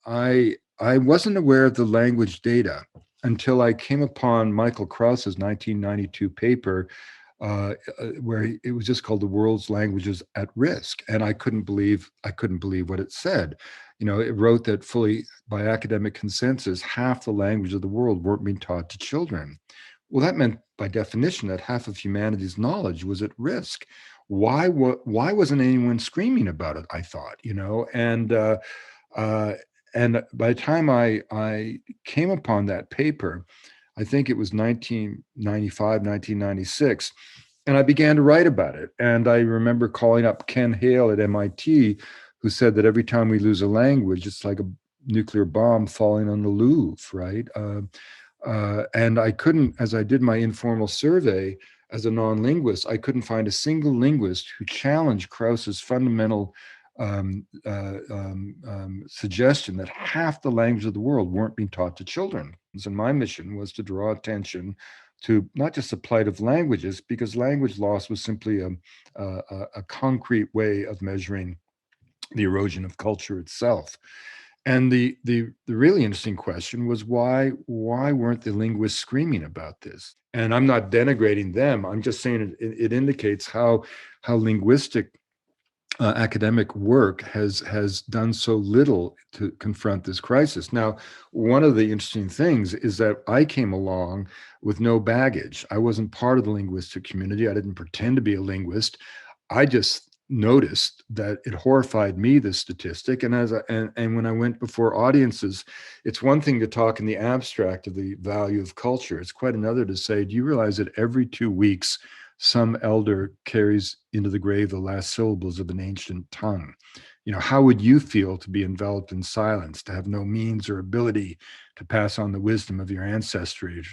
I wasn't aware of the language data until I came upon Michael Krause's 1992 paper, where it was just called "The World's Languages at Risk," and I couldn't believe what it said. You know, it wrote that fully by academic consensus, half the language of the world weren't being taught to children. Well, that meant by definition that half of humanity's knowledge was at risk. Why wasn't anyone screaming about it? I thought, uh, and by the time I came upon that paper, I think it was 1995, 1996, and I began to write about it. And I remember calling up Ken Hale at MIT, who said that every time we lose a language, it's like a nuclear bomb falling on the Louvre, right? And I couldn't, as I did my informal survey as a non-linguist, I couldn't find a single linguist who challenged Krause's fundamental suggestion that half the language of the world weren't being taught to children. And my mission was to draw attention to not just the plight of languages, because language loss was simply a concrete way of measuring the erosion of culture itself. And the really interesting question was why weren't the linguists screaming about this? And I'm not denigrating them. I'm just saying it indicates how linguistic academic work has done so little to confront this crisis. Now, one of the interesting things is that I came along with no baggage. I wasn't part of the linguistic community. I didn't pretend to be a linguist. I just noticed that it horrified me, this statistic. And and when I went before audiences, it's one thing to talk in the abstract of the value of culture. It's quite another to say, do you realize that every 2 weeks some elder carries into the grave the last syllables of an ancient tongue? You know, how would you feel to be enveloped in silence, to have no means or ability to pass on the wisdom of your ancestry,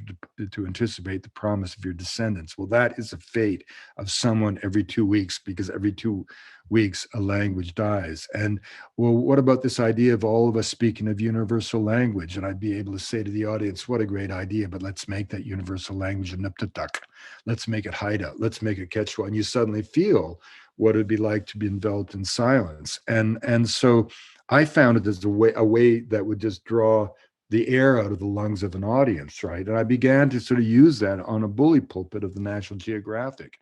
to anticipate the promise of your descendants? Well, that is the fate of someone every 2 weeks, because every 2 weeks a language dies. And well, what about this idea of all of us speaking of universal language? And I'd be able to say to the audience, what a great idea, but let's make that universal language a Nuptatak. Let's make it Haida. Let's make it Quechua. And you suddenly feel what it'd be like to be enveloped in silence. And so I found it as a way that would just draw the air out of the lungs of an audience, right? And I began to sort of use that on a bully pulpit of the National Geographic.